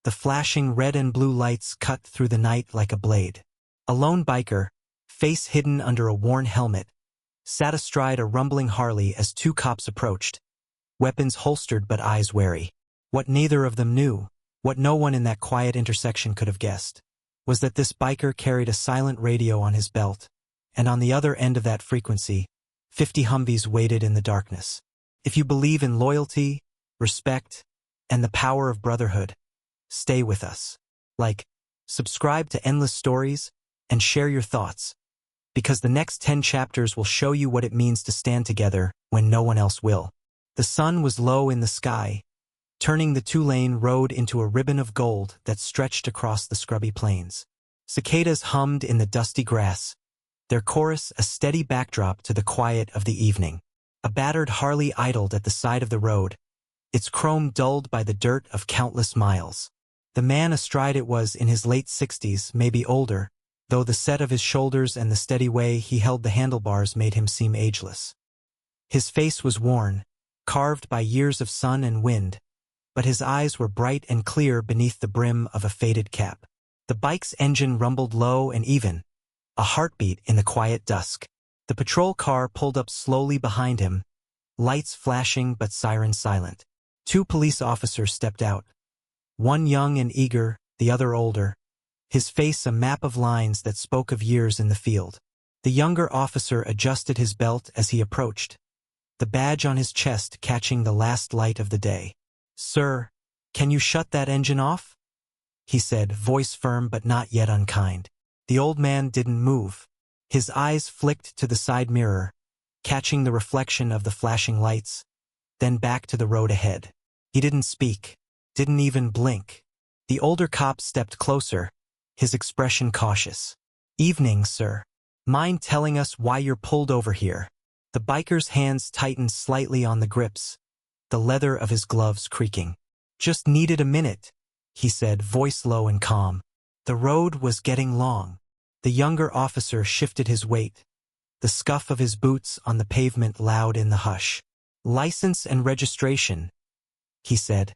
The flashing red and blue lights cut through the night like a blade. A lone biker, face hidden under a worn helmet, sat astride a rumbling Harley as two cops approached, weapons holstered but eyes wary. What neither of them knew, what no one in that quiet intersection could have guessed, was that this biker carried a silent radio on his belt, and on the other end of that frequency, 50 Humvees waited in the darkness. If you believe in loyalty, respect, and the power of brotherhood, stay with us. Like, subscribe to Endless Stories, and share your thoughts, because the next 10 chapters will show you what it means to stand together when no one else will. The sun was low in the sky, turning the two-lane road into a ribbon of gold that stretched across the scrubby plains. Cicadas hummed in the dusty grass, their chorus a steady backdrop to the quiet of the evening. A battered Harley idled at the side of the road, its chrome dulled by the dirt of countless miles. The man astride it was in his late 60s, maybe older, though the set of his shoulders and the steady way he held the handlebars made him seem ageless. His face was worn, carved by years of sun and wind, but his eyes were bright and clear beneath the brim of a faded cap. The bike's engine rumbled low and even, a heartbeat in the quiet dusk. The patrol car pulled up slowly behind him, lights flashing but sirens silent. Two police officers stepped out, one young and eager, the other older, his face a map of lines that spoke of years in the field. The younger officer adjusted his belt as he approached, the badge on his chest catching the last light of the day. "Sir, can you shut that engine off?" he said, voice firm but not yet unkind. The old man didn't move. His eyes flicked to the side mirror, catching the reflection of the flashing lights, then back to the road ahead. He didn't speak, didn't even blink. The older cop stepped closer, his expression cautious. "Evening, sir. Mind telling us why you're pulled over here?" The biker's hands tightened slightly on the grips, the leather of his gloves creaking. "Just needed a minute," he said, voice low and calm. The road was getting long. The younger officer shifted his weight, the scuff of his boots on the pavement loud in the hush. "License and registration," he said,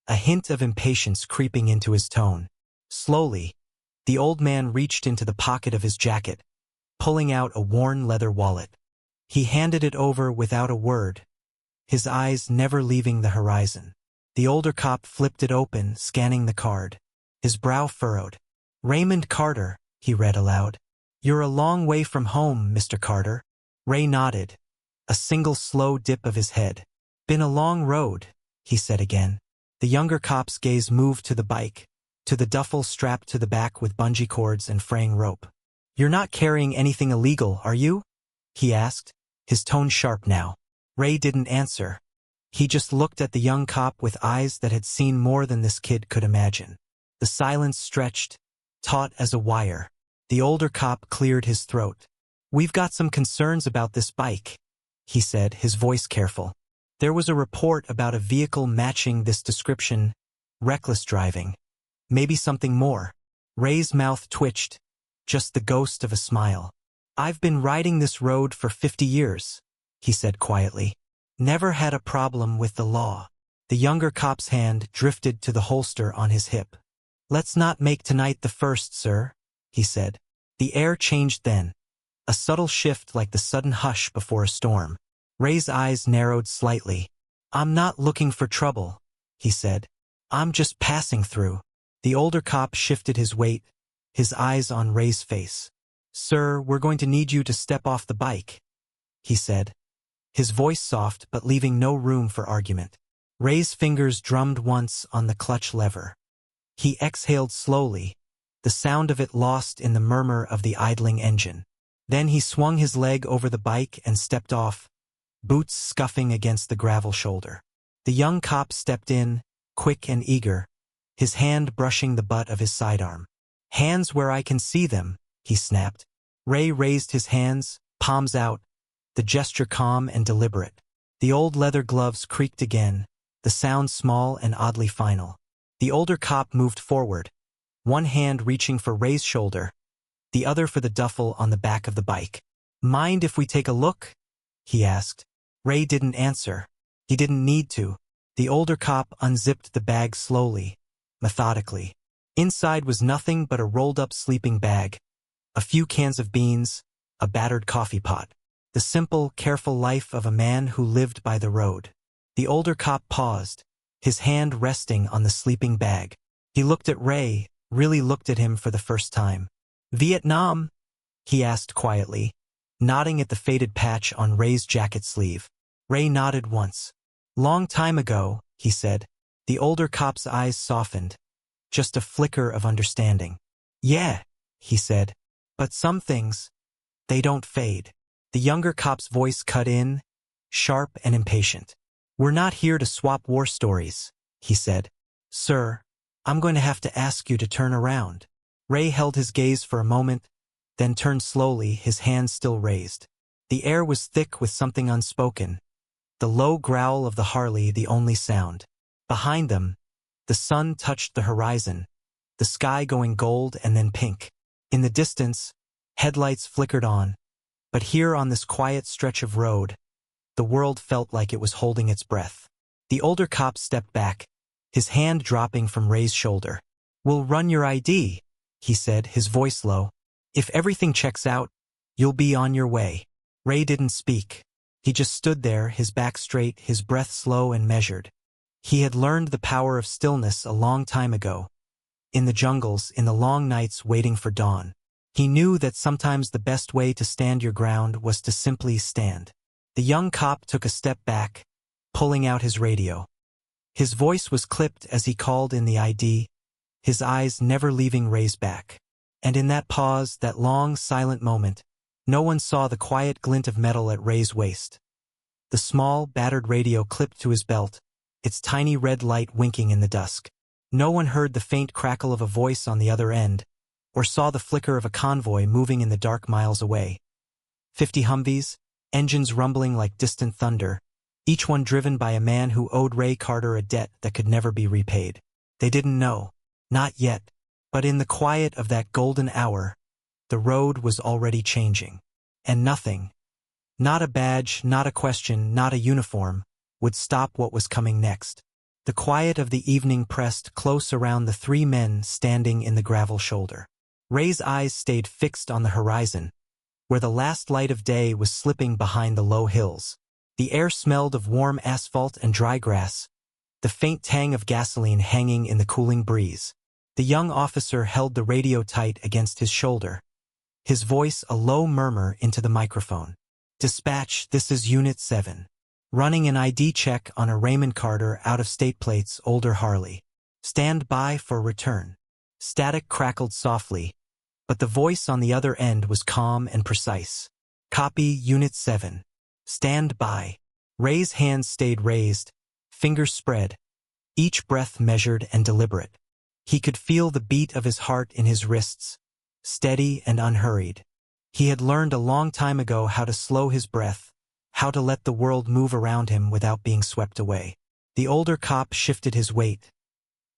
a hint of impatience creeping into his tone. Slowly, the old man reached into the pocket of his jacket, pulling out a worn leather wallet. He handed it over without a word, his eyes never leaving the horizon. The older cop flipped it open, scanning the card, his brow furrowed. "Raymond Carter," he read aloud. "You're a long way from home, Mr. Carter." Ray nodded, a single slow dip of his head. "Been a long road," he said again. The younger cop's gaze moved to the bike, to the duffel strapped to the back with bungee cords and fraying rope. "You're not carrying anything illegal, are you?" he asked, his tone sharp now. Ray didn't answer. He just looked at the young cop with eyes that had seen more than this kid could imagine. The silence stretched, taut as a wire. The older cop cleared his throat. "We've got some concerns about this bike," he said, his voice careful. "There was a report about a vehicle matching this description, reckless driving. Maybe something more." Ray's mouth twitched, just the ghost of a smile. "I've been riding this road for 50 years, he said quietly. "Never had a problem with the law." The younger cop's hand drifted to the holster on his hip. "Let's not make tonight the first, sir," he said. The air changed then, a subtle shift like the sudden hush before a storm. Ray's eyes narrowed slightly. "I'm not looking for trouble," he said. "I'm just passing through." The older cop shifted his weight, his eyes on Ray's face. "Sir, we're going to need you to step off the bike," he said, his voice soft but leaving no room for argument. Ray's fingers drummed once on the clutch lever. He exhaled slowly, the sound of it lost in the murmur of the idling engine. Then he swung his leg over the bike and stepped off, boots scuffing against the gravel shoulder. The young cop stepped in, quick and eager, his hand brushing the butt of his sidearm. "Hands where I can see them," he snapped. Ray raised his hands, palms out, the gesture calm and deliberate. The old leather gloves creaked again, the sound small and oddly final. The older cop moved forward, one hand reaching for Ray's shoulder, the other for the duffel on the back of the bike. "Mind if we take a look?" he asked. Ray didn't answer. He didn't need to. The older cop unzipped the bag slowly, methodically. Inside was nothing but a rolled-up sleeping bag, a few cans of beans, a battered coffee pot. The simple, careful life of a man who lived by the road. The older cop paused, his hand resting on the sleeping bag. He looked at Ray, really looked at him for the first time. "Vietnam?" he asked quietly, nodding at the faded patch on Ray's jacket sleeve. Ray nodded once. "Long time ago," he said. The older cop's eyes softened, just a flicker of understanding. "Yeah," he said, "but some things, they don't fade." The younger cop's voice cut in, sharp and impatient. "We're not here to swap war stories," he said. "Sir, I'm going to have to ask you to turn around." Ray held his gaze for a moment, then turned slowly, his hands still raised. The air was thick with something unspoken, the low growl of the Harley the only sound. Behind them, the sun touched the horizon, the sky going gold and then pink. In the distance, headlights flickered on, but here on this quiet stretch of road, the world felt like it was holding its breath. The older cop stepped back, his hand dropping from Ray's shoulder. "We'll run your ID," he said, his voice low. "If everything checks out, you'll be on your way." Ray didn't speak. He just stood there, his back straight, his breath slow and measured. He had learned the power of stillness a long time ago. In the jungles, in the long nights waiting for dawn. He knew that sometimes the best way to stand your ground was to simply stand. The young cop took a step back, pulling out his radio. His voice was clipped as he called in the ID, his eyes never leaving Ray's back. And in that pause, that long, silent moment, no one saw the quiet glint of metal at Ray's waist. The small, battered radio clipped to his belt, its tiny red light winking in the dusk. No one heard the faint crackle of a voice on the other end, or saw the flicker of a convoy moving in the dark miles away. 50 Humvees, engines rumbling like distant thunder, each one driven by a man who owed Ray Carter a debt that could never be repaid. They didn't know, not yet, but in the quiet of that golden hour, the road was already changing. And nothing, not a badge, not a question, not a uniform, would stop what was coming next. The quiet of the evening pressed close around the three men standing in the gravel shoulder. Ray's eyes stayed fixed on the horizon, where the last light of day was slipping behind the low hills. The air smelled of warm asphalt and dry grass, the faint tang of gasoline hanging in the cooling breeze. The young officer held the radio tight against his shoulder, his voice a low murmur into the microphone. "Dispatch, this is Unit 7. Running an ID check on a Raymond Carter out-of-state plates older Harley. Stand by for return." Static crackled softly, but the voice on the other end was calm and precise. "Copy, Unit 7. Stand by." Ray's hands stayed raised, fingers spread, each breath measured and deliberate. He could feel the beat of his heart in his wrists, steady and unhurried. He had learned a long time ago how to slow his breath, how to let the world move around him without being swept away. The older cop shifted his weight,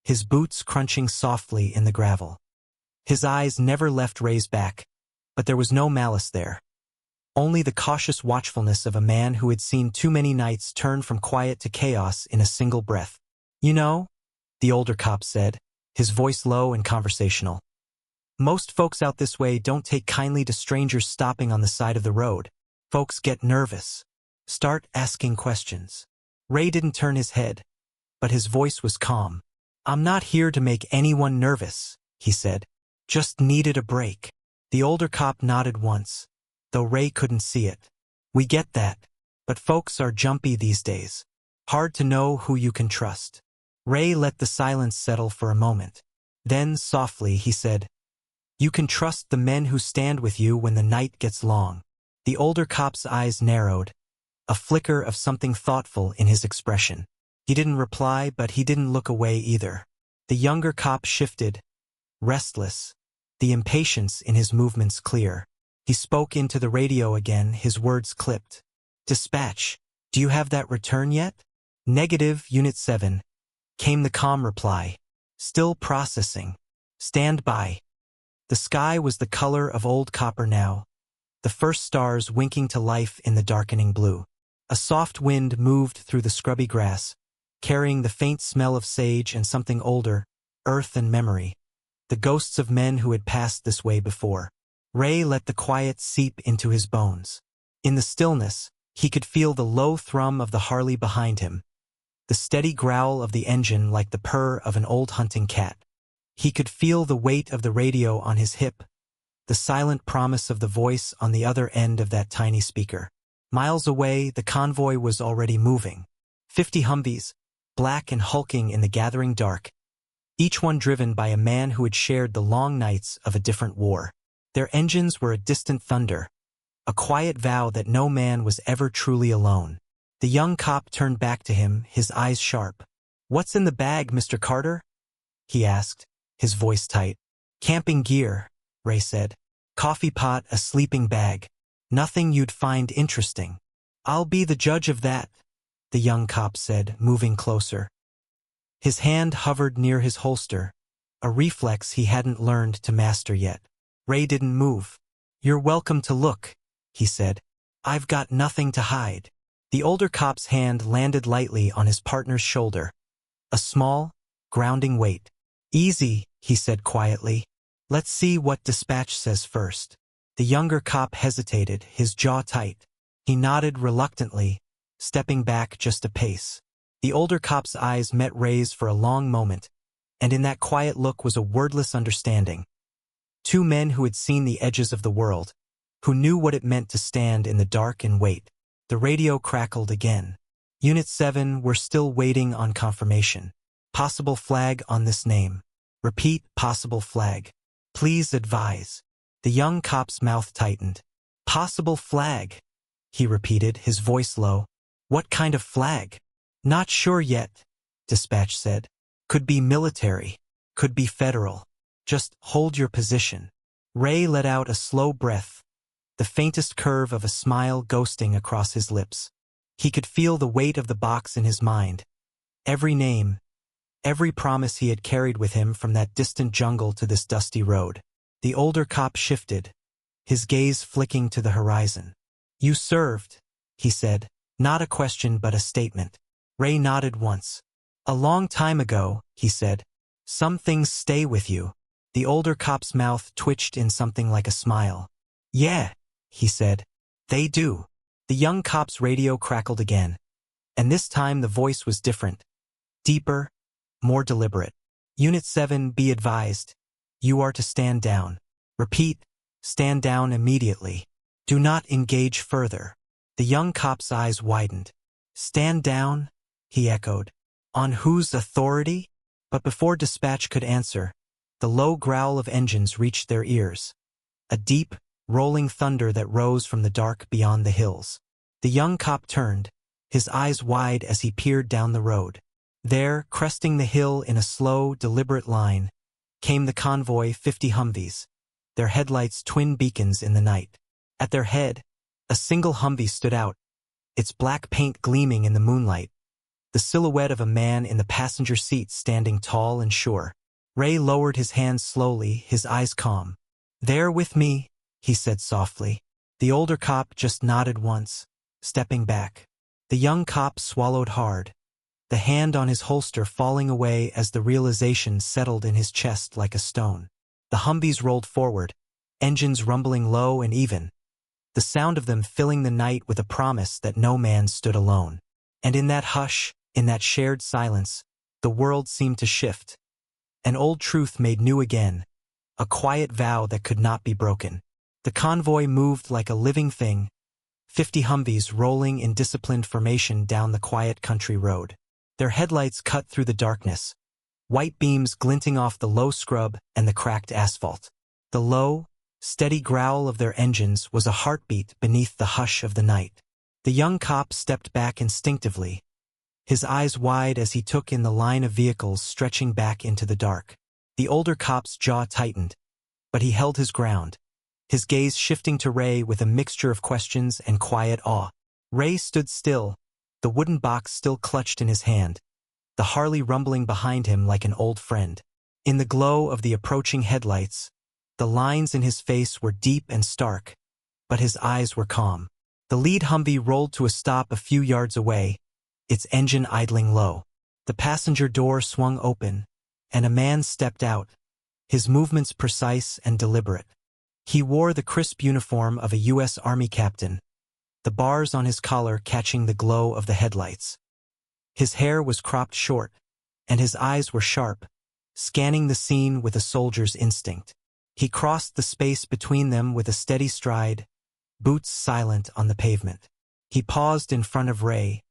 his boots crunching softly in the gravel. His eyes never left Ray's back, but there was no malice there. Only the cautious watchfulness of a man who had seen too many nights turn from quiet to chaos in a single breath. "You know," the older cop said, his voice low and conversational, "most folks out this way don't take kindly to strangers stopping on the side of the road. Folks get nervous, start asking questions." Ray didn't turn his head, but his voice was calm. "I'm not here to make anyone nervous," he said. "Just needed a break." The older cop nodded once, though Ray couldn't see it. "We get that, but folks are jumpy these days. Hard to know who you can trust." Ray let the silence settle for a moment. Then, softly, he said, "You can trust the men who stand with you when the night gets long." The older cop's eyes narrowed, a flicker of something thoughtful in his expression. He didn't reply, but he didn't look away either. The younger cop shifted, restless, the impatience in his movements clear. He spoke into the radio again, his words clipped. "Dispatch, do you have that return yet?" "Negative, Unit 7, came the calm reply. "Still processing. Stand by." The sky was the color of old copper now, the first stars winking to life in the darkening blue. A soft wind moved through the scrubby grass, carrying the faint smell of sage and something older, earth and memory, the ghosts of men who had passed this way before. Ray let the quiet seep into his bones. In the stillness, he could feel the low thrum of the Harley behind him, the steady growl of the engine like the purr of an old hunting cat. He could feel the weight of the radio on his hip, the silent promise of the voice on the other end of that tiny speaker. Miles away, the convoy was already moving. 50 Humvees, black and hulking in the gathering dark, each one driven by a man who had shared the long nights of a different war. Their engines were a distant thunder, a quiet vow that no man was ever truly alone. The young cop turned back to him, his eyes sharp. "What's in the bag, Mr. Carter?" he asked, his voice tight. "Camping gear," Ray said. "Coffee pot, a sleeping bag. Nothing you'd find interesting." "I'll be the judge of that," the young cop said, moving closer. His hand hovered near his holster, a reflex he hadn't learned to master yet. Ray didn't move. "You're welcome to look," he said. "I've got nothing to hide." The older cop's hand landed lightly on his partner's shoulder, a small, grounding weight. "Easy," he said quietly. "Let's see what dispatch says first." The younger cop hesitated, his jaw tight. He nodded reluctantly, stepping back just a pace. The older cop's eyes met Ray's for a long moment, and in that quiet look was a wordless understanding. Two men who had seen the edges of the world, who knew what it meant to stand in the dark and wait. The radio crackled again. "Unit 7, we're still waiting on confirmation. Possible flag on this name. Repeat, possible flag. Please advise." The young cop's mouth tightened. "Possible flag," he repeated, his voice low. "What kind of flag?" "Not sure yet," dispatch said. "Could be military. Could be federal. Just hold your position." Ray let out a slow breath, the faintest curve of a smile ghosting across his lips. He could feel the weight of the box in his mind. Every name, every promise he had carried with him from that distant jungle to this dusty road. The older cop shifted, his gaze flicking to the horizon. "You served," he said, not a question but a statement. Ray nodded once. "A long time ago," he said. "Some things stay with you." The older cop's mouth twitched in something like a smile. "Yeah," he said. "They do." The young cop's radio crackled again, and this time the voice was different, deeper, more deliberate. "Unit 7, be advised. You are to stand down. Repeat, stand down immediately. Do not engage further." The young cop's eyes widened. "Stand down?" he echoed. "On whose authority?" But before dispatch could answer, the low growl of engines reached their ears. A deep, rolling thunder that rose from the dark beyond the hills. The young cop turned, his eyes wide as he peered down the road. There, cresting the hill in a slow, deliberate line, came the convoy 50 Humvees, their headlights twin beacons in the night. At their head, a single Humvee stood out, its black paint gleaming in the moonlight, the silhouette of a man in the passenger seat standing tall and sure. Ray lowered his hands slowly, his eyes calm. "There with me," he said softly. The older cop just nodded once, stepping back. The young cop swallowed hard, the hand on his holster falling away as the realization settled in his chest like a stone. The Humvees rolled forward, engines rumbling low and even, the sound of them filling the night with a promise that no man stood alone. And in that hush, in that shared silence, the world seemed to shift. An old truth made new again, a quiet vow that could not be broken. The convoy moved like a living thing, 50 Humvees rolling in disciplined formation down the quiet country road. Their headlights cut through the darkness, white beams glinting off the low scrub and the cracked asphalt. The low, steady growl of their engines was a heartbeat beneath the hush of the night. The young cop stepped back instinctively, his eyes wide as he took in the line of vehicles stretching back into the dark. The older cop's jaw tightened, but he held his ground, his gaze shifting to Ray with a mixture of questions and quiet awe. Ray stood still, the wooden box still clutched in his hand, the Harley rumbling behind him like an old friend. In the glow of the approaching headlights, the lines in his face were deep and stark, but his eyes were calm. The lead Humvee rolled to a stop a few yards away, its engine idling low. The passenger door swung open, and a man stepped out, his movements precise and deliberate. He wore the crisp uniform of a U.S. Army captain, the bars on his collar catching the glow of the headlights. His hair was cropped short, and his eyes were sharp, scanning the scene with a soldier's instinct. He crossed the space between them with a steady stride, boots silent on the pavement. He paused in front of Ray,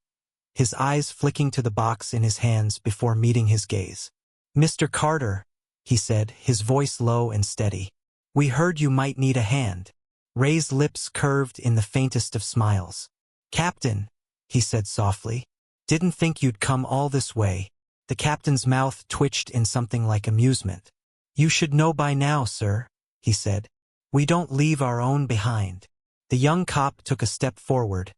his eyes flicking to the box in his hands before meeting his gaze. "Mr. Carter," he said, his voice low and steady. "We heard you might need a hand." Ray's lips curved in the faintest of smiles. "Captain," he said softly, "didn't think you'd come all this way." The captain's mouth twitched in something like amusement. "You should know by now, sir," he said. "We don't leave our own behind." The young cop took a step forward,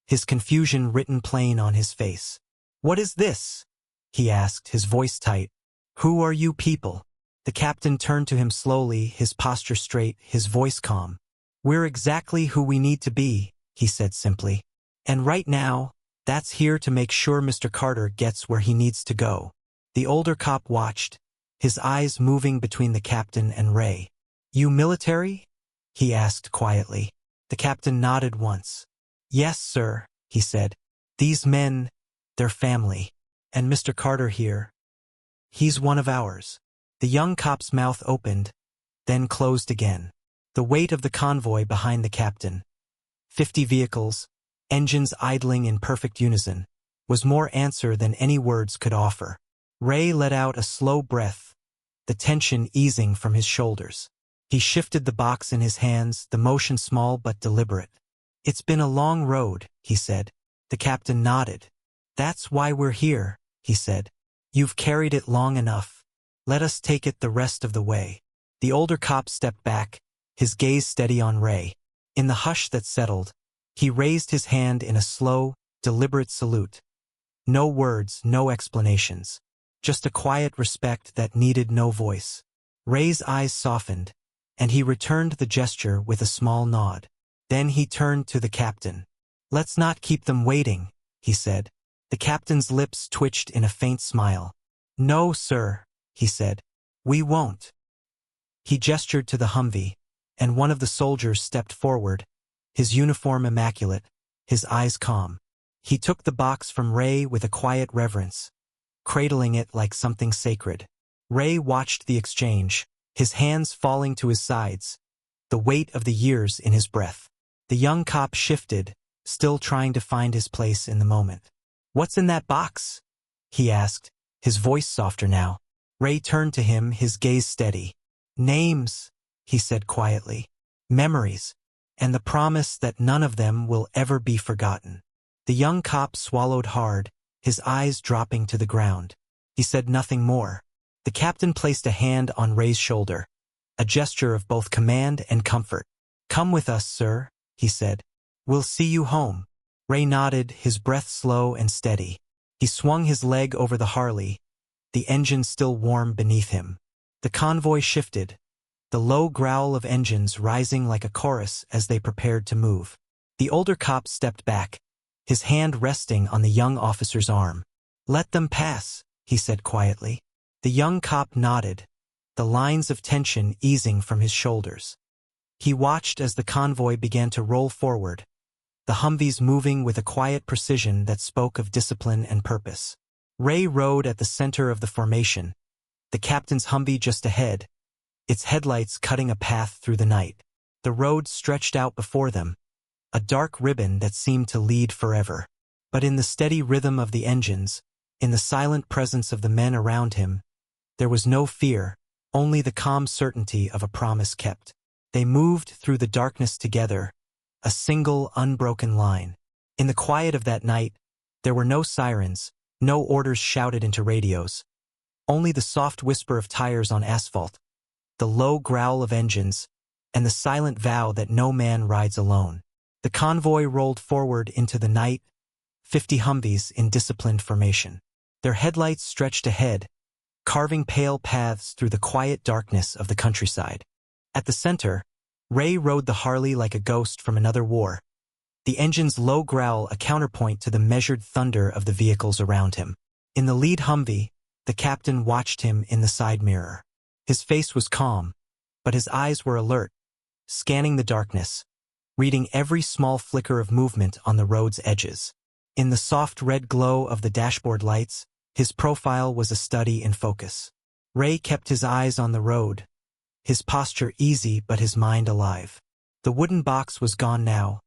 his confusion written plain on his face. "What is this?" he asked, his voice tight. "Who are you people?" The captain turned to him slowly, his posture straight, his voice calm. "We're exactly who we need to be," he said simply. "And right now, that's here to make sure Mr. Carter gets where he needs to go." The older cop watched, his eyes moving between the captain and Ray. "You military?" he asked quietly. The captain nodded once. "Yes, sir," he said. "These men, they're family. And Mr. Carter here, he's one of ours." The young cop's mouth opened, then closed again. The weight of the convoy behind the captain, 50 vehicles, engines idling in perfect unison, was more answer than any words could offer. Ray let out a slow breath, the tension easing from his shoulders. He shifted the box in his hands, the motion small but deliberate. "It's been a long road," he said. The captain nodded. "That's why we're here," he said. "You've carried it long enough. Let us take it the rest of the way." The older cop stepped back, his gaze steady on Ray. In the hush that settled, he raised his hand in a slow, deliberate salute. No words, no explanations. Just a quiet respect that needed no voice. Ray's eyes softened, and he returned the gesture with a small nod. Then he turned to the captain. "Let's not keep them waiting," he said. The captain's lips twitched in a faint smile. "No, sir," he said. "We won't." He gestured to the Humvee, and one of the soldiers stepped forward, his uniform immaculate, his eyes calm. He took the box from Ray with a quiet reverence, cradling it like something sacred. Ray watched the exchange, his hands falling to his sides, the weight of the years in his breath. The young cop shifted, still trying to find his place in the moment. "What's in that box?" he asked, his voice softer now. Ray turned to him, his gaze steady. "Names," he said quietly. "Memories, and the promise that none of them will ever be forgotten." The young cop swallowed hard, his eyes dropping to the ground. He said nothing more. The captain placed a hand on Ray's shoulder, a gesture of both command and comfort. "Come with us, sir," he said. "We'll see you home." Ray nodded, his breath slow and steady. He swung his leg over the Harley, the engine still warm beneath him. The convoy shifted, the low growl of engines rising like a chorus as they prepared to move. The older cop stepped back, his hand resting on the young officer's arm. "Let them pass," he said quietly. The young cop nodded, the lines of tension easing from his shoulders. He watched as the convoy began to roll forward, the Humvees moving with a quiet precision that spoke of discipline and purpose. Ray rode at the center of the formation, the captain's Humvee just ahead, its headlights cutting a path through the night. The road stretched out before them, a dark ribbon that seemed to lead forever. But in the steady rhythm of the engines, in the silent presence of the men around him, there was no fear, only the calm certainty of a promise kept. They moved through the darkness together, a single, unbroken line. In the quiet of that night, there were no sirens, no orders shouted into radios. Only the soft whisper of tires on asphalt, the low growl of engines, and the silent vow that no man rides alone. The convoy rolled forward into the night, 50 Humvees in disciplined formation. Their headlights stretched ahead, carving pale paths through the quiet darkness of the countryside. At the center, Ray rode the Harley like a ghost from another war, the engine's low growl a counterpoint to the measured thunder of the vehicles around him. In the lead Humvee, The captain watched him in the side mirror. His face was calm, but his eyes were alert, scanning the darkness, reading every small flicker of movement on the road's edges. In the soft red glow of the dashboard lights, his profile was a study in focus. Ray kept his eyes on the road, his posture easy but his mind alive. The wooden box was gone now,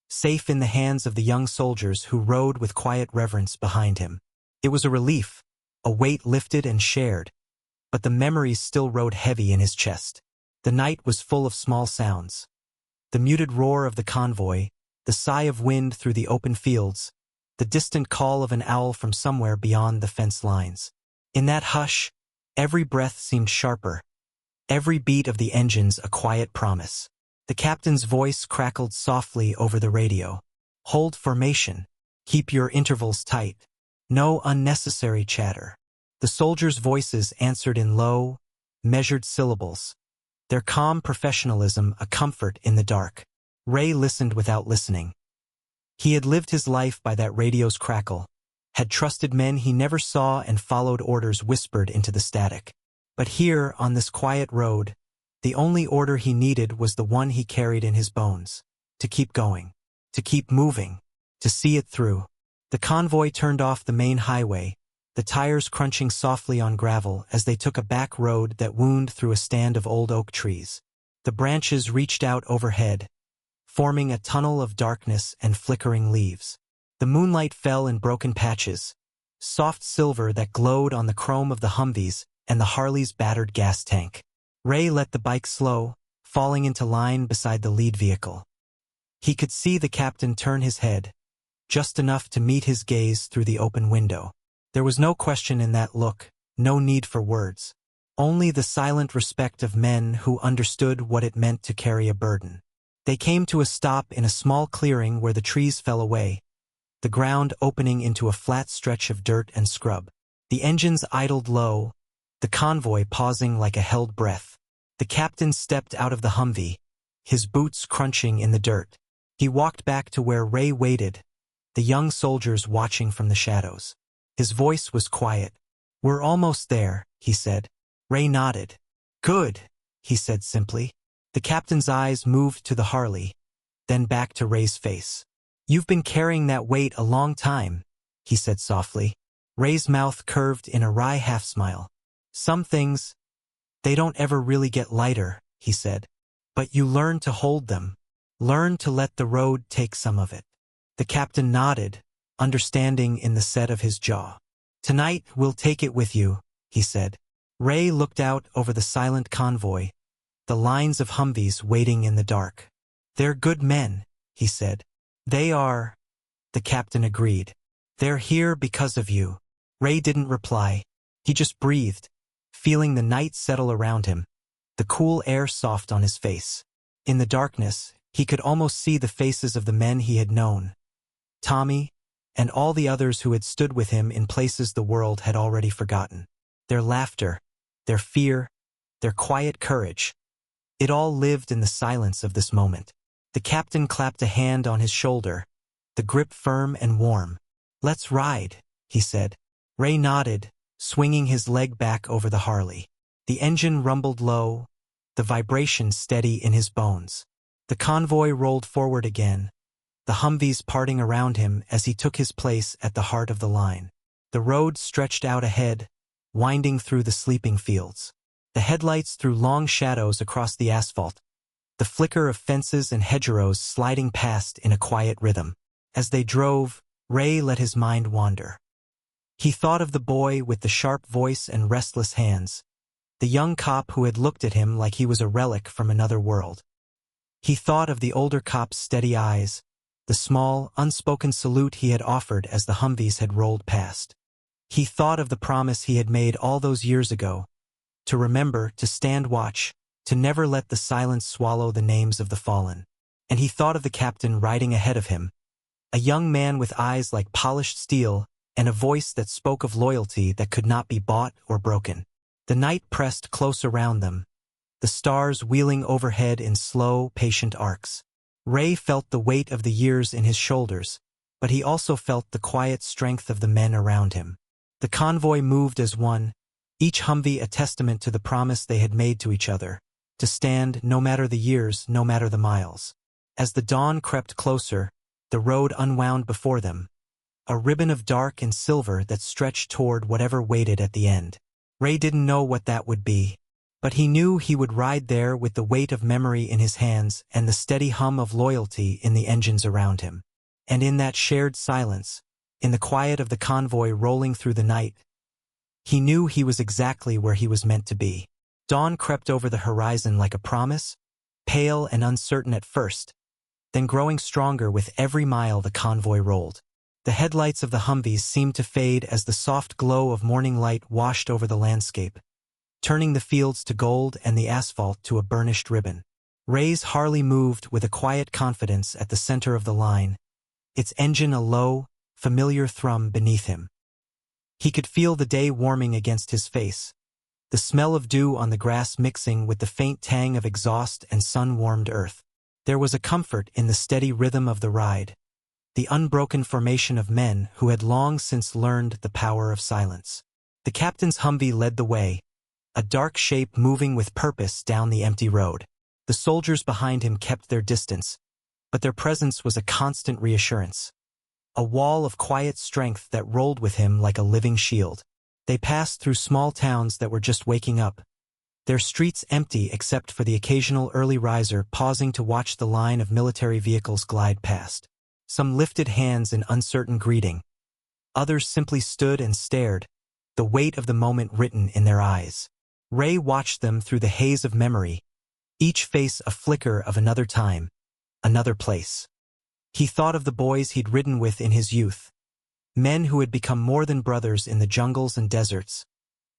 safe in the hands of the young soldiers who rode with quiet reverence behind him. It was a relief, a weight lifted and shared, but the memories still rode heavy in his chest. The night was full of small sounds. The muted roar of the convoy, the sigh of wind through the open fields, the distant call of an owl from somewhere beyond the fence lines. In that hush, every breath seemed sharper, every beat of the engines a quiet promise. The captain's voice crackled softly over the radio. "Hold formation. Keep your intervals tight. No unnecessary chatter." The soldiers' voices answered in low, measured syllables, their calm professionalism a comfort in the dark. Ray listened without listening. He had lived his life by that radio's crackle, had trusted men he never saw and followed orders whispered into the static. But here, on this quiet road, the only order he needed was the one he carried in his bones: to keep going, to keep moving, to see it through. The convoy turned off the main highway, the tires crunching softly on gravel as they took a back road that wound through a stand of old oak trees. The branches reached out overhead, forming a tunnel of darkness and flickering leaves. The moonlight fell in broken patches, soft silver that glowed on the chrome of the Humvees and the Harley's battered gas tank. Ray let the bike slow, falling into line beside the lead vehicle. He could see the captain turn his head, just enough to meet his gaze through the open window. There was no question in that look, no need for words. Only the silent respect of men who understood what it meant to carry a burden. They came to a stop in a small clearing where the trees fell away, the ground opening into a flat stretch of dirt and scrub. The engines idled low, the convoy pausing like a held breath. The captain stepped out of the Humvee, his boots crunching in the dirt. He walked back to where Ray waited, the young soldiers watching from the shadows. His voice was quiet. "We're almost there," he said. Ray nodded. "Good," he said simply. The captain's eyes moved to the Harley, then back to Ray's face. "You've been carrying that weight a long time," he said softly. Ray's mouth curved in a wry half-smile. "Some things, they don't ever really get lighter," he said. "But you learn to hold them, learn to let the road take some of it." The captain nodded, understanding in the set of his jaw. "Tonight we'll take it with you," he said. Ray looked out over the silent convoy, the lines of Humvees waiting in the dark. "They're good men," he said. "They are," the captain agreed. "They're here because of you." Ray didn't reply. He just breathed, feeling the night settle around him, the cool air soft on his face. In the darkness, he could almost see the faces of the men he had known, Tommy, and all the others who had stood with him in places the world had already forgotten. Their laughter, their fear, their quiet courage. It all lived in the silence of this moment. The captain clapped a hand on his shoulder, the grip firm and warm. "Let's ride," he said. Ray nodded, swinging his leg back over the Harley. The engine rumbled low, the vibration steady in his bones. The convoy rolled forward again, the Humvees parting around him as he took his place at the heart of the line. The road stretched out ahead, winding through the sleeping fields. The headlights threw long shadows across the asphalt, the flicker of fences and hedgerows sliding past in a quiet rhythm. As they drove, Ray let his mind wander. He thought of the boy with the sharp voice and restless hands, the young cop who had looked at him like he was a relic from another world. He thought of the older cop's steady eyes, the small, unspoken salute he had offered as the Humvees had rolled past. He thought of the promise he had made all those years ago, to remember, to stand watch, to never let the silence swallow the names of the fallen. And he thought of the captain riding ahead of him, a young man with eyes like polished steel and a voice that spoke of loyalty that could not be bought or broken. The night pressed close around them, the stars wheeling overhead in slow, patient arcs. Ray felt the weight of the years in his shoulders, but he also felt the quiet strength of the men around him. The convoy moved as one, each Humvee a testament to the promise they had made to each other, to stand no matter the years, no matter the miles. As the dawn crept closer, the road unwound before them, a ribbon of dark and silver that stretched toward whatever waited at the end. Ray didn't know what that would be, but he knew he would ride there with the weight of memory in his hands and the steady hum of loyalty in the engines around him. And in that shared silence, in the quiet of the convoy rolling through the night, he knew he was exactly where he was meant to be. Dawn crept over the horizon like a promise, pale and uncertain at first, then growing stronger with every mile the convoy rolled. The headlights of the Humvees seemed to fade as the soft glow of morning light washed over the landscape, turning the fields to gold and the asphalt to a burnished ribbon. Ray's Harley moved with a quiet confidence at the center of the line, its engine a low, familiar thrum beneath him. He could feel the day warming against his face, the smell of dew on the grass mixing with the faint tang of exhaust and sun-warmed earth. There was a comfort in the steady rhythm of the ride, the unbroken formation of men who had long since learned the power of silence. The captain's Humvee led the way, a dark shape moving with purpose down the empty road. The soldiers behind him kept their distance, but their presence was a constant reassurance, a wall of quiet strength that rolled with him like a living shield. They passed through small towns that were just waking up, their streets empty except for the occasional early riser pausing to watch the line of military vehicles glide past. Some lifted hands in uncertain greeting. Others simply stood and stared, the weight of the moment written in their eyes. Ray watched them through the haze of memory, each face a flicker of another time, another place. He thought of the boys he'd ridden with in his youth, men who had become more than brothers in the jungles and deserts,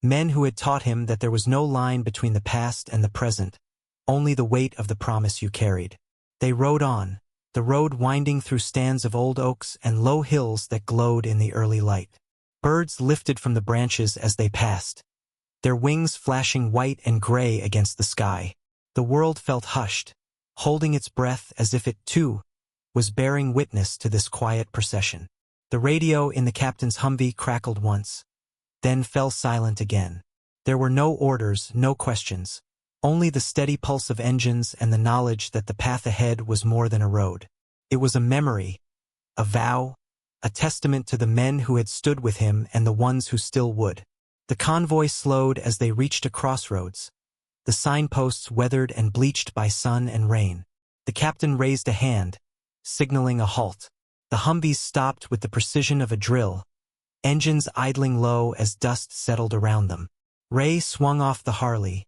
men who had taught him that there was no line between the past and the present, only the weight of the promise you carried. They rode on, the road winding through stands of old oaks and low hills that glowed in the early light. Birds lifted from the branches as they passed, their wings flashing white and gray against the sky. The world felt hushed, holding its breath as if it, too, was bearing witness to this quiet procession. The radio in the captain's Humvee crackled once, then fell silent again. There were no orders, no questions, only the steady pulse of engines and the knowledge that the path ahead was more than a road. It was a memory, a vow, a testament to the men who had stood with him and the ones who still would. The convoy slowed as they reached a crossroads, the signposts weathered and bleached by sun and rain. The captain raised a hand, signaling a halt. The Humvees stopped with the precision of a drill, engines idling low as dust settled around them. Ray swung off the Harley,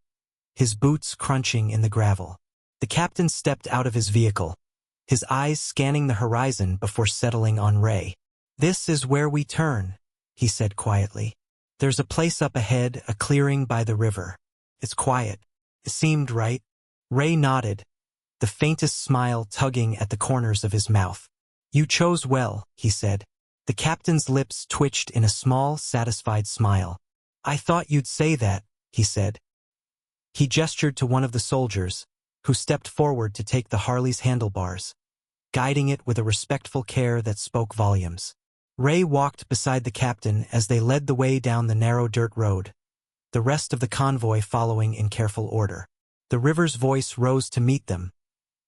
his boots crunching in the gravel. The captain stepped out of his vehicle, his eyes scanning the horizon before settling on Ray. "This is where we turn," he said quietly. "There's a place up ahead, a clearing by the river. It's quiet. It seemed right." Ray nodded, the faintest smile tugging at the corners of his mouth. "You chose well," he said. The captain's lips twitched in a small, satisfied smile. "I thought you'd say that," he said. He gestured to one of the soldiers, who stepped forward to take the Harley's handlebars, guiding it with a respectful care that spoke volumes. Ray walked beside the captain as they led the way down the narrow dirt road, the rest of the convoy following in careful order. The river's voice rose to meet them,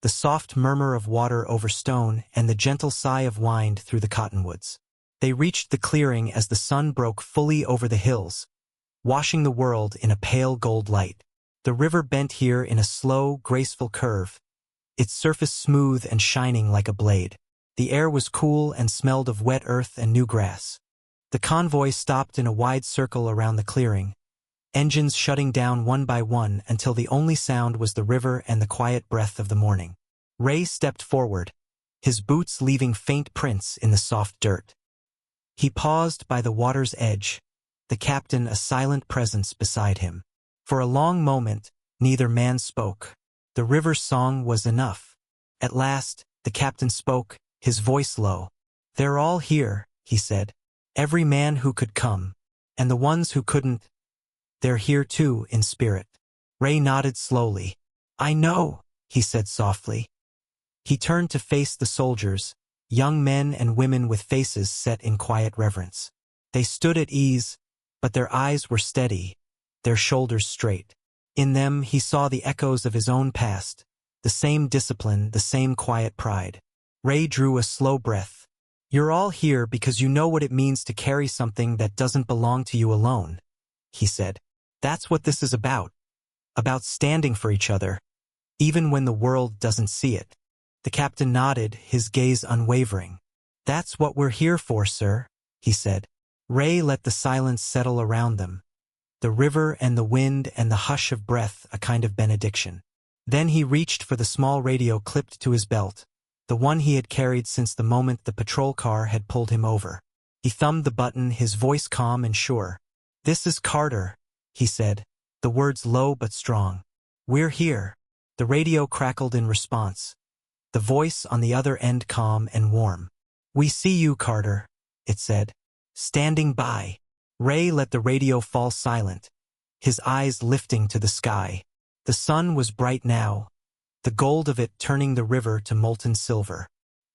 the soft murmur of water over stone and the gentle sigh of wind through the cottonwoods. They reached the clearing as the sun broke fully over the hills, washing the world in a pale gold light. The river bent here in a slow, graceful curve, its surface smooth and shining like a blade. The air was cool and smelled of wet earth and new grass. The convoy stopped in a wide circle around the clearing, engines shutting down one by one until the only sound was the river and the quiet breath of the morning. Ray stepped forward, his boots leaving faint prints in the soft dirt. He paused by the water's edge, the captain a silent presence beside him. For a long moment, neither man spoke. The river's song was enough. At last, the captain spoke, his voice low. "They're all here," he said. "Every man who could come. And the ones who couldn't, they're here too, in spirit." Ray nodded slowly. "I know," he said softly. He turned to face the soldiers, young men and women with faces set in quiet reverence. They stood at ease, but their eyes were steady, their shoulders straight. In them he saw the echoes of his own past, the same discipline, the same quiet pride. Ray drew a slow breath. "You're all here because you know what it means to carry something that doesn't belong to you alone," he said. "That's what this is about standing for each other, even when the world doesn't see it." The captain nodded, his gaze unwavering. "That's what we're here for, sir," he said. Ray let the silence settle around them. The river and the wind and the hush of breath, a kind of benediction. Then he reached for the small radio clipped to his belt, the one he had carried since the moment the patrol car had pulled him over. He thumbed the button, his voice calm and sure. "This is Carter," he said, the words low but strong. "We're here." The radio crackled in response, the voice on the other end calm and warm. "We see you, Carter," it said. "Standing by." Ray let the radio fall silent, his eyes lifting to the sky. The sun was bright now, the gold of it turning the river to molten silver.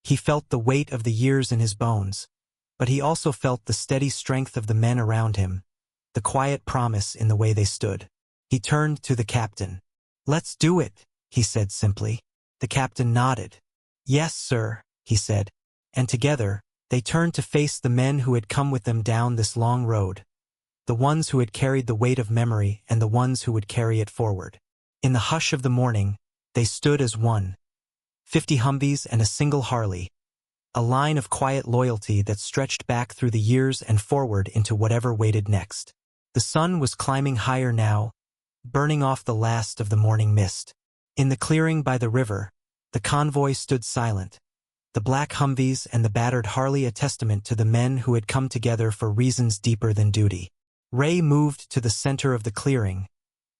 He felt the weight of the years in his bones, but he also felt the steady strength of the men around him, the quiet promise in the way they stood. He turned to the captain. "Let's do it," he said simply. The captain nodded. "Yes, sir," he said, and together, they turned to face the men who had come with them down this long road, the ones who had carried the weight of memory and the ones who would carry it forward. In the hush of the morning, they stood as one. 50 Humvees and a single Harley, a line of quiet loyalty that stretched back through the years and forward into whatever waited next. The sun was climbing higher now, burning off the last of the morning mist. In the clearing by the river, the convoy stood silent, the black Humvees and the battered Harley a testament to the men who had come together for reasons deeper than duty. Ray moved to the center of the clearing,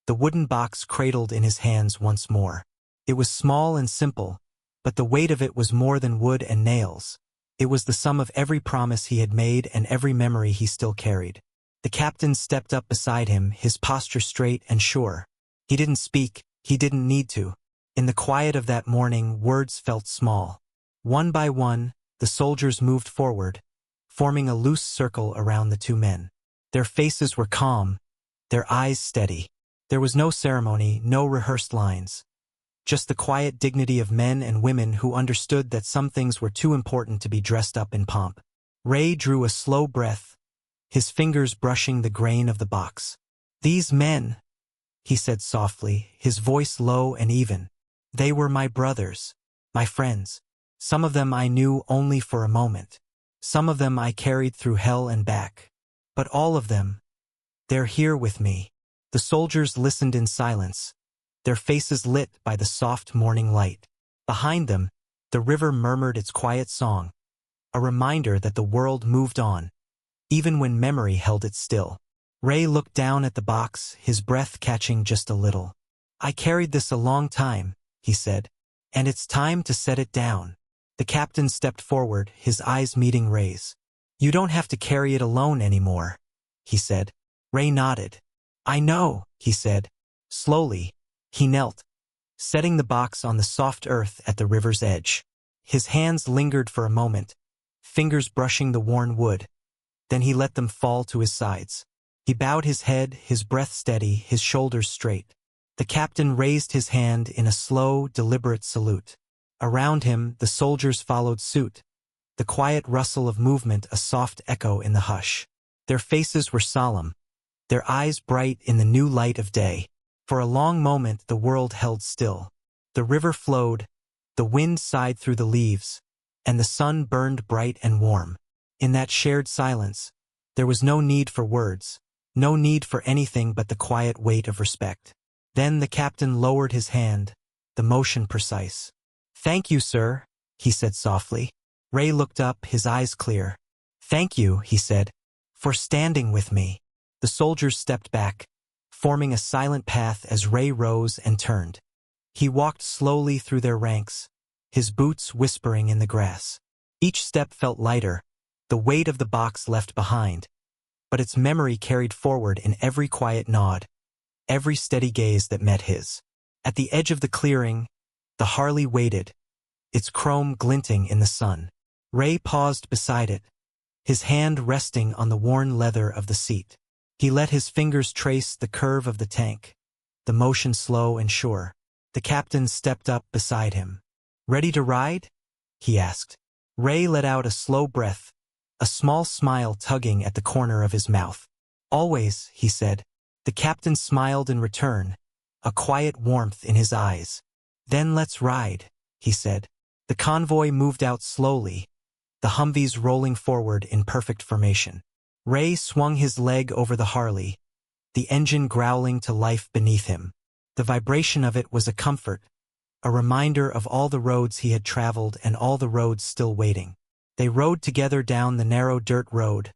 the wooden box cradled in his hands once more. It was small and simple, but the weight of it was more than wood and nails. It was the sum of every promise he had made and every memory he still carried. The captain stepped up beside him, his posture straight and sure. He didn't speak, he didn't need to. In the quiet of that morning, words felt small. One by one, the soldiers moved forward, forming a loose circle around the two men. Their faces were calm, their eyes steady. There was no ceremony, no rehearsed lines. Just the quiet dignity of men and women who understood that some things were too important to be dressed up in pomp. Ray drew a slow breath, his fingers brushing the grain of the box. "These men," he said softly, his voice low and even. "They were my brothers, my friends. Some of them I knew only for a moment. Some of them I carried through hell and back. But all of them, they're here with me." The soldiers listened in silence, their faces lit by the soft morning light. Behind them, the river murmured its quiet song, a reminder that the world moved on, even when memory held it still. Ray looked down at the box, his breath catching just a little. "I carried this a long time," he said, "and it's time to set it down." The captain stepped forward, his eyes meeting Ray's. "You don't have to carry it alone anymore," he said. Ray nodded. "I know," he said. Slowly, he knelt, setting the box on the soft earth at the river's edge. His hands lingered for a moment, fingers brushing the worn wood. Then he let them fall to his sides. He bowed his head, his breath steady, his shoulders straight. The captain raised his hand in a slow, deliberate salute. Around him, the soldiers followed suit, the quiet rustle of movement a soft echo in the hush. Their faces were solemn, their eyes bright in the new light of day. For a long moment the world held still. The river flowed, the wind sighed through the leaves, and the sun burned bright and warm. In that shared silence, there was no need for words, no need for anything but the quiet weight of respect. Then the captain lowered his hand, the motion precise. "Thank you, sir," he said softly. Ray looked up, his eyes clear. "Thank you," he said, "for standing with me." The soldiers stepped back, forming a silent path as Ray rose and turned. He walked slowly through their ranks, his boots whispering in the grass. Each step felt lighter, the weight of the box left behind, but its memory carried forward in every quiet nod, every steady gaze that met his. At the edge of the clearing, the Harley waited, its chrome glinting in the sun. Ray paused beside it, his hand resting on the worn leather of the seat. He let his fingers trace the curve of the tank, the motion slow and sure. The captain stepped up beside him. "Ready to ride?" he asked. Ray let out a slow breath, a small smile tugging at the corner of his mouth. "Always," he said. The captain smiled in return, a quiet warmth in his eyes. "Then let's ride," he said. The convoy moved out slowly, the Humvees rolling forward in perfect formation. Ray swung his leg over the Harley, the engine growling to life beneath him. The vibration of it was a comfort, a reminder of all the roads he had traveled and all the roads still waiting. They rode together down the narrow dirt road,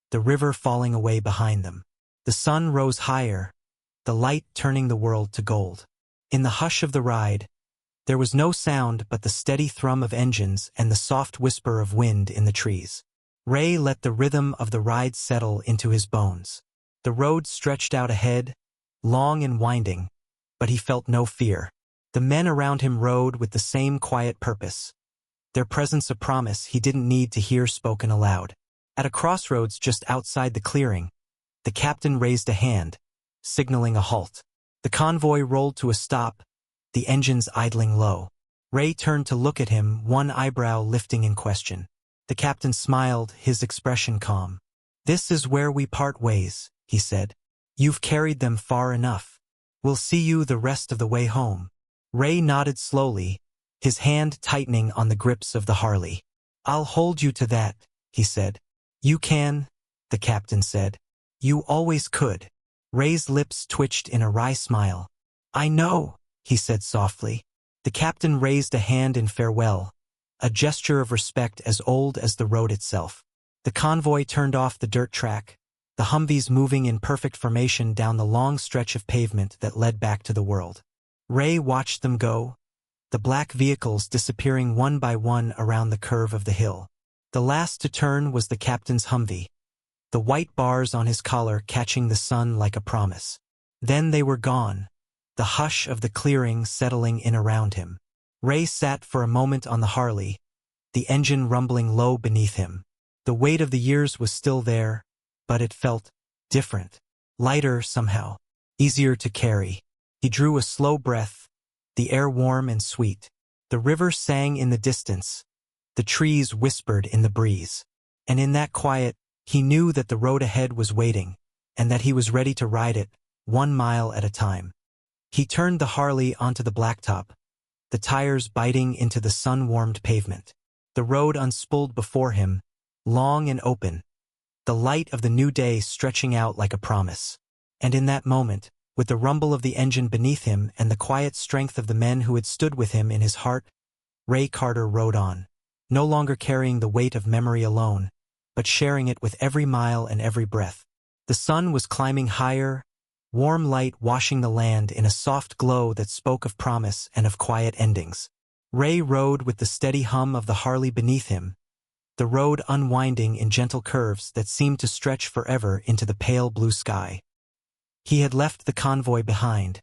the river falling away behind them. The sun rose higher, the light turning the world to gold. In the hush of the ride, there was no sound but the steady thrum of engines and the soft whisper of wind in the trees. Ray let the rhythm of the ride settle into his bones. The road stretched out ahead, long and winding, but he felt no fear. The men around him rode with the same quiet purpose, their presence a promise he didn't need to hear spoken aloud. At a crossroads just outside the clearing, the captain raised a hand, signaling a halt. The convoy rolled to a stop, the engines idling low. Ray turned to look at him, one eyebrow lifting in question. The captain smiled, his expression calm. "This is where we part ways," he said. "You've carried them far enough. We'll see you the rest of the way home." Ray nodded slowly, his hand tightening on the grips of the Harley. "I'll hold you to that," he said. "You can," the captain said. "You always could." Ray's lips twitched in a wry smile. "I know," he said softly. The captain raised a hand in farewell, a gesture of respect as old as the road itself. The convoy turned off the dirt track, the Humvees moving in perfect formation down the long stretch of pavement that led back to the world. Ray watched them go, the black vehicles disappearing one by one around the curve of the hill. The last to turn was the captain's Humvee, the white bars on his collar catching the sun like a promise. Then they were gone, the hush of the clearing settling in around him. Ray sat for a moment on the Harley, the engine rumbling low beneath him. The weight of the years was still there, but it felt different, lighter somehow, easier to carry. He drew a slow breath, the air warm and sweet. The river sang in the distance, the trees whispered in the breeze. And in that quiet, he knew that the road ahead was waiting, and that he was ready to ride it, 1 mile at a time. He turned the Harley onto the blacktop, the tires biting into the sun-warmed pavement. The road unspooled before him, long and open, the light of the new day stretching out like a promise. And in that moment, with the rumble of the engine beneath him and the quiet strength of the men who had stood with him in his heart, Ray Carter rode on, no longer carrying the weight of memory alone, but sharing it with every mile and every breath. The sun was climbing higher, warm light washing the land in a soft glow that spoke of promise and of quiet endings. Ray rode with the steady hum of the Harley beneath him, the road unwinding in gentle curves that seemed to stretch forever into the pale blue sky. He had left the convoy behind,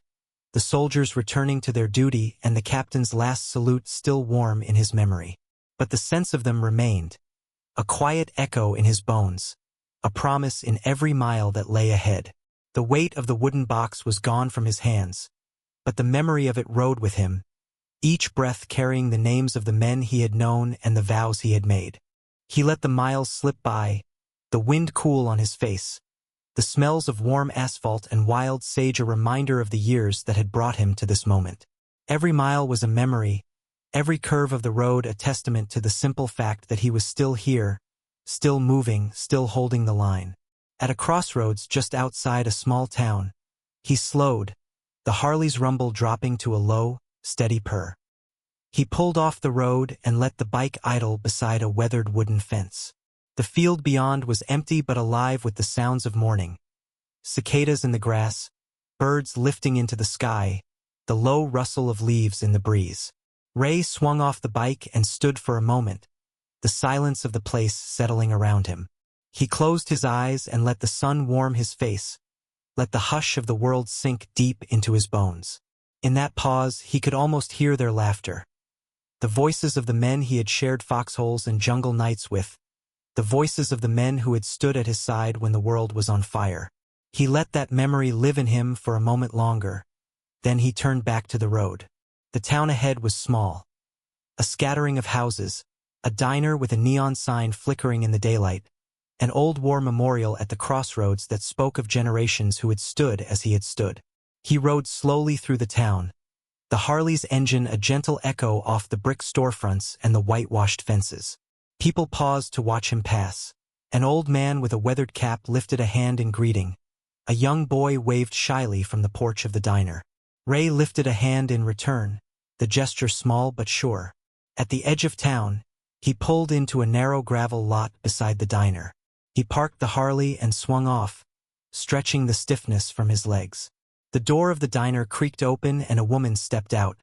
the soldiers returning to their duty and the captain's last salute still warm in his memory. But the sense of them remained, a quiet echo in his bones, a promise in every mile that lay ahead. The weight of the wooden box was gone from his hands, but the memory of it rode with him, each breath carrying the names of the men he had known and the vows he had made. He let the miles slip by, the wind cool on his face, the smells of warm asphalt and wild sage a reminder of the years that had brought him to this moment. Every mile was a memory, every curve of the road a testament to the simple fact that he was still here, still moving, still holding the line. At a crossroads just outside a small town, he slowed, the Harley's rumble dropping to a low, steady purr. He pulled off the road and let the bike idle beside a weathered wooden fence. The field beyond was empty but alive with the sounds of morning. Cicadas in the grass, birds lifting into the sky, the low rustle of leaves in the breeze. Ray swung off the bike and stood for a moment, the silence of the place settling around him. He closed his eyes and let the sun warm his face, let the hush of the world sink deep into his bones. In that pause, he could almost hear their laughter. The voices of the men he had shared foxholes and jungle nights with, the voices of the men who had stood at his side when the world was on fire. He let that memory live in him for a moment longer. Then he turned back to the road. The town ahead was small. A scattering of houses, a diner with a neon sign flickering in the daylight, an old war memorial at the crossroads that spoke of generations who had stood as he had stood. He rode slowly through the town, the Harley's engine a gentle echo off the brick storefronts and the whitewashed fences. People paused to watch him pass. An old man with a weathered cap lifted a hand in greeting. A young boy waved shyly from the porch of the diner. Ray lifted a hand in return, the gesture small but sure. At the edge of town, he pulled into a narrow gravel lot beside the diner. He parked the Harley and swung off, stretching the stiffness from his legs. The door of the diner creaked open and a woman stepped out,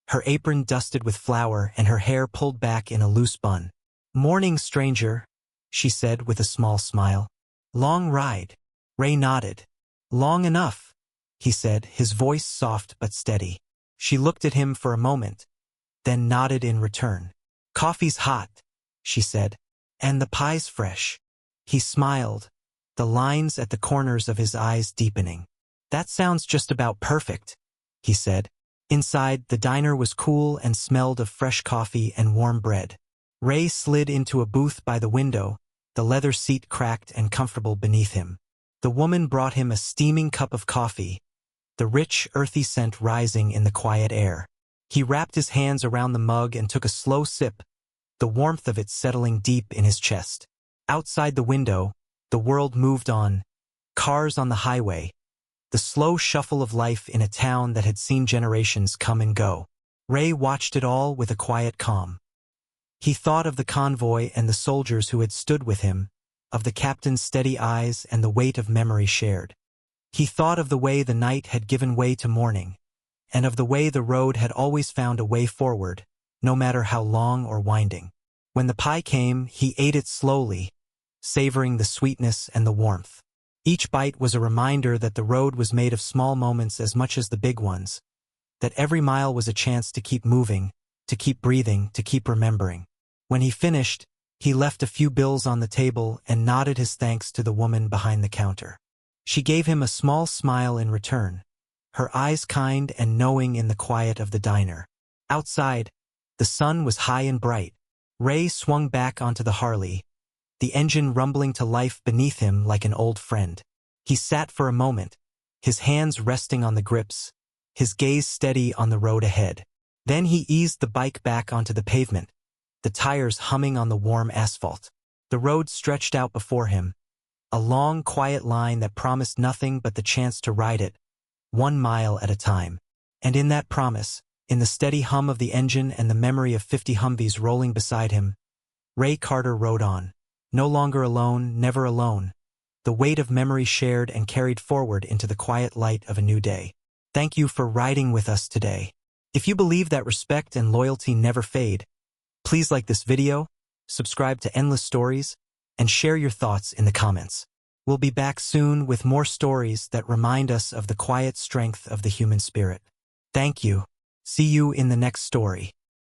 her apron dusted with flour and her hair pulled back in a loose bun. "Morning, stranger," she said with a small smile. "Long ride?" Ray nodded. "Long enough," he said, his voice soft but steady. She looked at him for a moment, then nodded in return. "Coffee's hot," she said, "and the pie's fresh." He smiled, the lines at the corners of his eyes deepening. "That sounds just about perfect," he said. Inside, the diner was cool and smelled of fresh coffee and warm bread. Ray slid into a booth by the window, the leather seat cracked and comfortable beneath him. The woman brought him a steaming cup of coffee, the rich, earthy scent rising in the quiet air. He wrapped his hands around the mug and took a slow sip, the warmth of it settling deep in his chest. Outside the window, the world moved on, cars on the highway, the slow shuffle of life in a town that had seen generations come and go. Ray watched it all with a quiet calm. He thought of the convoy and the soldiers who had stood with him, of the captain's steady eyes and the weight of memory shared. He thought of the way the night had given way to morning, and of the way the road had always found a way forward, no matter how long or winding. When the pie came, he ate it slowly, savoring the sweetness and the warmth. Each bite was a reminder that the road was made of small moments as much as the big ones, that every mile was a chance to keep moving, to keep breathing, to keep remembering. When he finished, he left a few bills on the table and nodded his thanks to the woman behind the counter. She gave him a small smile in return, her eyes kind and knowing in the quiet of the diner. Outside, the sun was high and bright. Ray swung back onto the Harley, the engine rumbling to life beneath him like an old friend. He sat for a moment, his hands resting on the grips, his gaze steady on the road ahead. Then he eased the bike back onto the pavement, the tires humming on the warm asphalt. The road stretched out before him, a long, quiet line that promised nothing but the chance to ride it, 1 mile at a time. And in that promise, in the steady hum of the engine and the memory of 50 Humvees rolling beside him, Ray Carter rode on. No longer alone, never alone. The weight of memory shared and carried forward into the quiet light of a new day. Thank you for riding with us today. If you believe that respect and loyalty never fade, please like this video, subscribe to Endless Stories, and share your thoughts in the comments. We'll be back soon with more stories that remind us of the quiet strength of the human spirit. Thank you. See you in the next story.